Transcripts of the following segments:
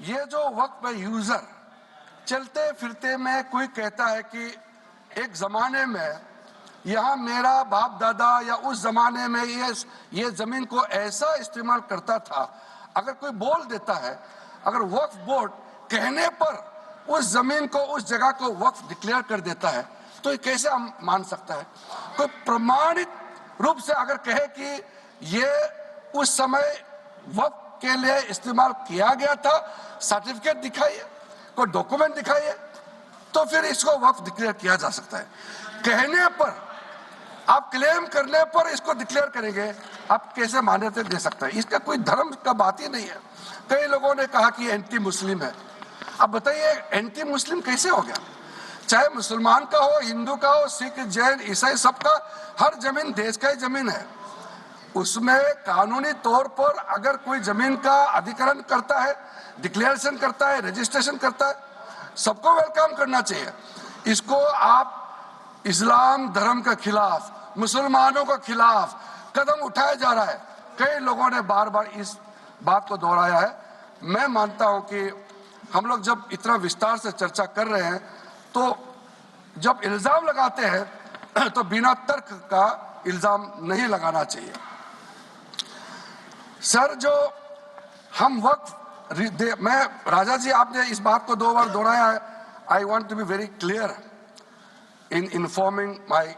ये जो वक्त बाय यूजर, चलते फिरते में कोई कहता है कि एक जमाने में यहाँ मेरा बाप दादा या उस जमाने में ये जमीन को ऐसा इस्तेमाल करता था। अगर कोई बोल देता है, अगर वक्फ बोर्ड कहने पर उस जमीन को, उस जगह को वक्फ डिक्लेयर कर देता है, तो ये कैसे हम मान सकता है? कोई प्रमाणित रूप से अगर कहे कि ये उस समय वक्फ के लिए इस्तेमाल किया गया था, सर्टिफिकेट दिखाइए, कोई डॉक्यूमेंट दिखाइए, तो फिर इसको वक्फ डिक्लेयर किया जा सकता है। कहने पर, आप क्लेम करने पर इसको डिक्लेयर करेंगे, आप कैसे मान्यता दे सकते हैं? इसका कोई धर्म का बात ही नहीं है। कई लोगों ने कहा कि एंटी मुस्लिम है। अब बताइए एंटी मुस्लिम कैसे हो गया? चाहे मुसलमान का हो, हिंदू का हो, सिख, जैन, ईसाई, सबका हर जमीन देश का ही जमीन है। उसमें कानूनी तौर पर अगर कोई जमीन का अधिग्रहण करता है, डिक्लेरेशन करता है, रजिस्ट्रेशन करता है, सबको वेलकम करना चाहिए। इसको आप इस्लाम धर्म के खिलाफ, मुसलमानों के खिलाफ कदम उठाया जा रहा है। कई लोगों ने बार बार इस बात को दोहराया है। मैं मानता हूं कि हम लोग जब इतना विस्तार से चर्चा कर रहे हैं, तो जब इल्जाम लगाते हैं तो बिना तर्क का इल्जाम नहीं लगाना चाहिए। सर, जो हम वक्फ, मैं राजा जी, आपने इस बात को 2 बार दोहराया है। I want to be very clear in informing my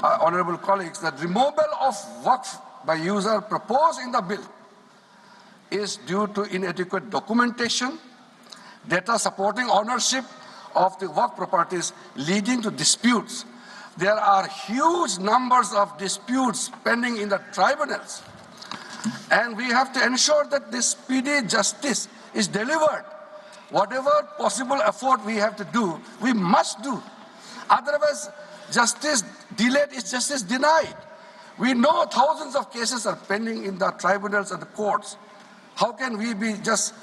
honorable colleagues that removal of waqf by user proposed in the bill is due to inadequate documentation, data supporting ownership of the waqf properties leading to disputes. There are huge numbers of disputes pending in the tribunals, and we have to ensure that this speedy justice is delivered. Whatever possible effort we have to do, we must do. Otherwise, justice delayed is justice denied. We know thousands of cases are pending in the tribunals and the courts. How can we be just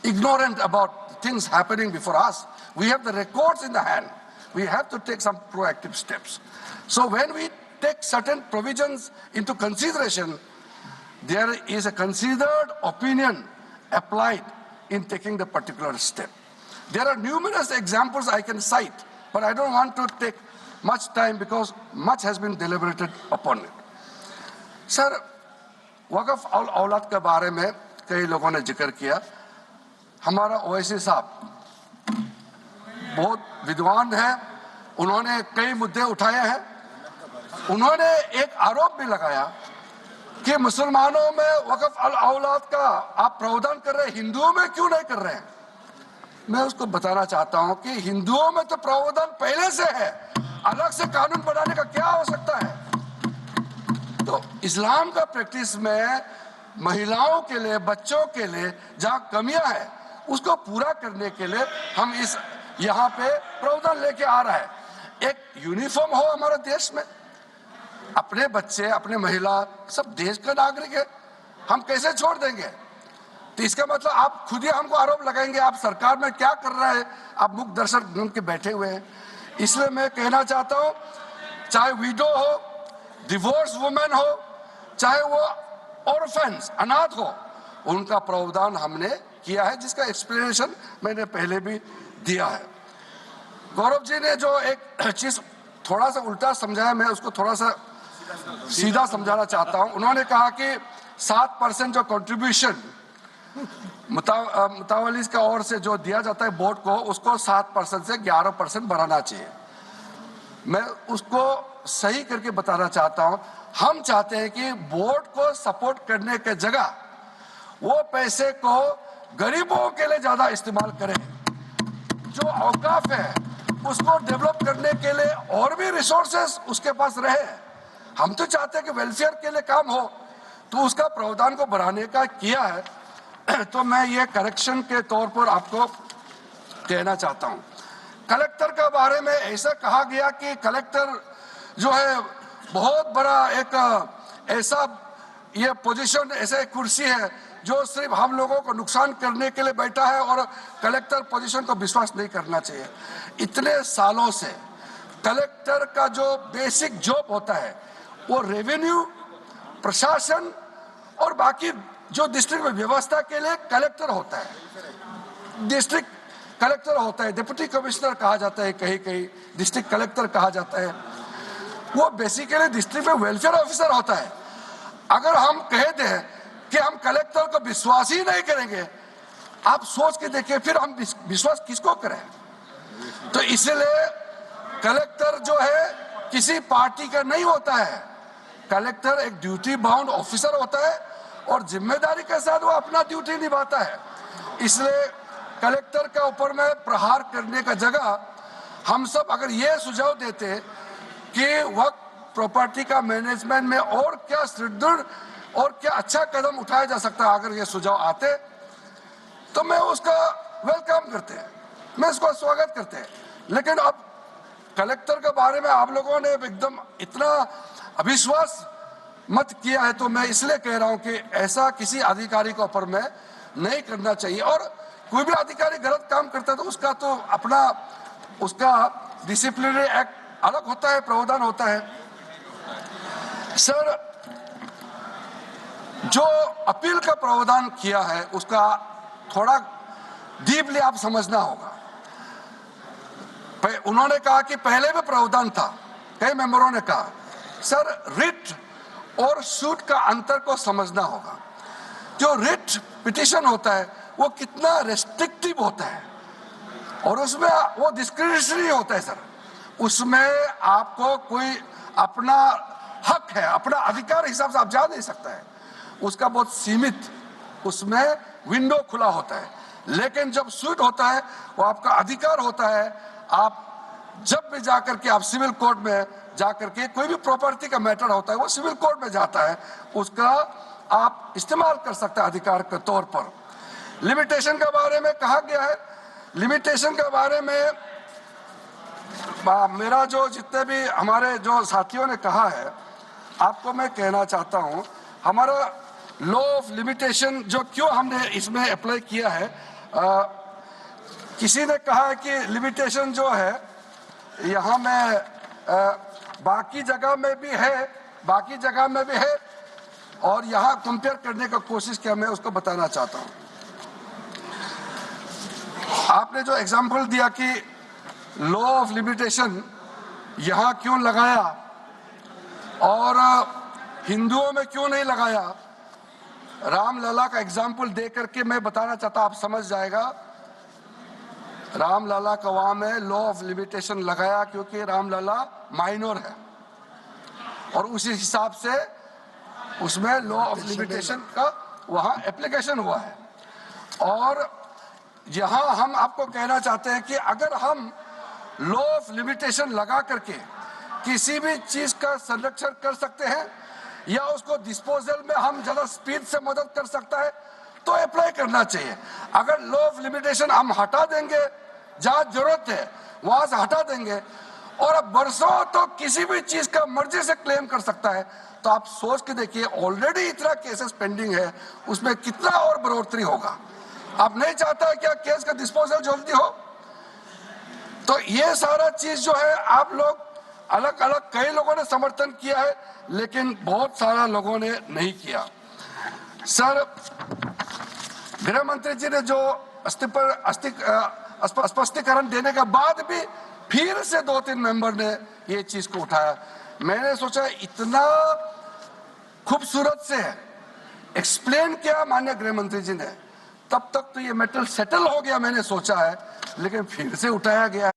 ignorant about things happening before us? We have the records in the hand. We have to take some proactive steps. So when we take certain provisions into consideration, there is a considered opinion applied in taking the particular step. There are numerous examples I can cite, but I don't want to take much time because much has been deliberated upon it. Sir, वक़्फ़ और औलाद के बारे में कई लोगों ने जिक्र किया। हमारा ओवैसी साहब बहुत विद्वान है, उन्होंने कई मुद्दे उठाए हैं। उन्होंने एक आरोप भी लगाया कि मुसलमानों में वक़्फ़ और औलाद का आप प्रावधान कर रहे हैं, हिंदुओं में क्यों नहीं कर रहे हैं? मैं उसको बताना चाहता हूं कि हिंदुओं में तो प्रावधान पहले से है, अलग से कानून बनाने का क्या आवश्यकता है? तो इस्लाम का प्रैक्टिस में महिलाओं के लिए, बच्चों के लिए जहां कमियां है, उसको पूरा करने के लिए हम इस यहाँ पे प्रावधान लेके आ रहा है। एक यूनिफॉर्म हो हमारे देश में, अपने बच्चे, अपने महिला सब देश का नागरिक है, हम कैसे छोड़ देंगे? तो इसका मतलब आप खुद ही हमको आरोप लगाएंगे आप सरकार में क्या कर रहा है, आप मुख दर्शक बन के बैठे हुए हैं। इसलिए मैं कहना चाहता हूं, चाहे विडो हो, डिवोर्स वुमेन हो, चाहे वो ऑर्फन्स, अनाथ हो, उनका प्रावधान हमने किया है, जिसका एक्सप्लेनेशन मैंने पहले भी दिया है। गौरव जी ने जो एक चीज थोड़ा सा उल्टा समझाया, मैं उसको थोड़ा सा सीधा समझाना चाहता हूं। उन्होंने कहा कि 7% जो कंट्रीब्यूशन मुतावलीस का ओर से जो दिया जाता है बोर्ड को, उसको 7% से 11% बढ़ाना चाहिए। मैं उसको सही करके बताना चाहता हूं। हम चाहते हैं कि बोर्ड को सपोर्ट करने के जगह वो पैसे को गरीबों के लिए ज्यादा इस्तेमाल करें। जो औकाफ है उसको डेवलप करने के लिए और भी रिसोर्सेस उसके पास रहे। हम तो चाहते हैं कि वेलफेयर के लिए काम हो, तो उसका प्रावधान को बढ़ाने का किया है। तो मैं ये करेक्शन के तौर पर आपको कहना चाहता हूं। कलेक्टर के बारे में ऐसा कहा गया कि कलेक्टर जो है बहुत बड़ा एक ऐसा ये पोजीशन, ऐसा एक कुर्सी है जो सिर्फ हम लोगों को नुकसान करने के लिए बैठा है, और कलेक्टर पोजीशन को विश्वास नहीं करना चाहिए। इतने सालों से कलेक्टर का जो बेसिक जॉब होता है वो रेवेन्यू, प्रशासन और बाकी जो डिस्ट्रिक्ट में व्यवस्था के लिए कलेक्टर होता है। डिस्ट्रिक्ट कलेक्टर होता है, डिप्टी कमिश्नर कहा जाता है, कहीं कहीं डिस्ट्रिक्ट कलेक्टर कहा जाता है, वो बेसिकली डिस्ट्रिक्ट में वेलफेयर ऑफिसर होता है। अगर हम कह दें कि हम कलेक्टर को विश्वास ही नहीं करेंगे, आप सोच के देखिए फिर हम विश्वास किसको करें। तो इसलिए कलेक्टर जो है किसी पार्टी का नहीं होता है, कलेक्टर एक ड्यूटी बाउंड ऑफिसर होता है और जिम्मेदारी के साथ वो अपना ड्यूटी निभाता है। इसलिए कलेक्टर के ऊपर में प्रहार करने का जगह हम सब अगर ये सुझाव देते कि वक्त प्रॉपर्टी का मैनेजमेंट में और क्या सुदृढ़ और क्या अच्छा कदम उठाया जा सकता है, अगर ये सुझाव आते तो मैं उसका वेलकम करते, मैं इसको स्वागत करते। लेकिन अब कलेक्टर के बारे में आप लोगों ने एकदम इतना अविश्वास मत किया है, तो मैं इसलिए कह रहा हूं कि ऐसा किसी अधिकारी के ऊपर में नहीं करना चाहिए। और कोई भी अधिकारी गलत काम करता है तो उसका तो अपना उसका डिसिप्लिनरी एक्ट अलग होता है, प्रावधान होता है। सर, जो अपील का प्रावधान किया है उसका थोड़ा डीपली आप समझना होगा। उन्होंने कहा कि पहले भी प्रावधान था, कई मेंबरों ने कहा। सर, रिट और सूट का अंतर को समझना होगा। जो रिट पिटीशन होता है वो कितना रेस्ट्रिक्टिव होता है और उसमें वो डिस्क्रिशनरी होता है। सर, उसमें आपको कोई अपना हक है, अपना अधिकार हिसाब से आप जा नहीं सकता है, उसका बहुत सीमित उसमें विंडो खुला होता है। लेकिन जब सूट होता है वो आपका अधिकार होता है, आप जब भी जाकर के आप सिविल कोर्ट में जाकर के कोई भी प्रॉपर्टी का मैटर होता है वो सिविल कोर्ट में जाता है, उसका आप इस्तेमाल कर सकते हैं अधिकार के तौर पर। लिमिटेशन के बारे में कहा गया है, लिमिटेशन के बारे में मेरा जो जितने भी हमारे जो साथियों ने कहा है, आपको मैं कहना चाहता हूं, हमारा लॉ ऑफ लिमिटेशन जो क्यों हमने इसमें अप्लाई किया है, किसी ने कहा है कि लिमिटेशन जो है यहाँ में बाकी जगह में भी है, बाकी जगह में भी है और यहाँ कंपेयर करने का कोशिश किया, मैं उसको बताना चाहता हूँ। आपने जो एग्जाम्पल दिया कि लॉ ऑफ लिमिटेशन यहाँ क्यों लगाया और हिंदुओं में क्यों नहीं लगाया, रामलला का एग्जाम्पल दे करके मैं बताना चाहता, आप समझ जाएगा। रामलला का वहां में लॉ ऑफ लिमिटेशन लगाया क्योंकि रामलला माइनर है और उसी हिसाब से उसमें लॉ ऑफ लिमिटेशन का वहां एप्लीकेशन हुआ है। और यहां हम आपको कहना चाहते हैं कि अगर हम लॉ ऑफ लिमिटेशन लगा करके किसी भी चीज का संरक्षण कर सकते हैं या उसको डिस्पोजल में हम ज्यादा स्पीड से मदद कर सकता है तो अप्लाई करना चाहिए। अगर लॉ ऑफ लिमिटेशन हम हटा देंगे, जहां जरूरत है वहां से हटा देंगे और अब बरसों तो किसी भी चीज का मर्जी से क्लेम कर सकता है, तो आप सोच के देखिए ऑलरेडी इतना केसेस पेंडिंग है, उसमें कितना और बढ़ोतरी होगा। आप नहीं चाहता है क्या केस का डिस्पोजल जल्दी हो? तो ये सारा चीज जो है आप लोग अलग अलग कई लोगों ने समर्थन किया है लेकिन बहुत सारा लोगों ने नहीं किया। सर, गृह मंत्री जी ने जो स्पष्टीकरण देने के बाद भी फिर से 2-3 मेंबर ने ये चीज को उठाया। मैंने सोचा इतना खूबसूरत से एक्सप्लेन किया माननीय गृह मंत्री जी ने, तब तक तो ये मैटर सेटल हो गया मैंने सोचा है, लेकिन फिर से उठाया गया।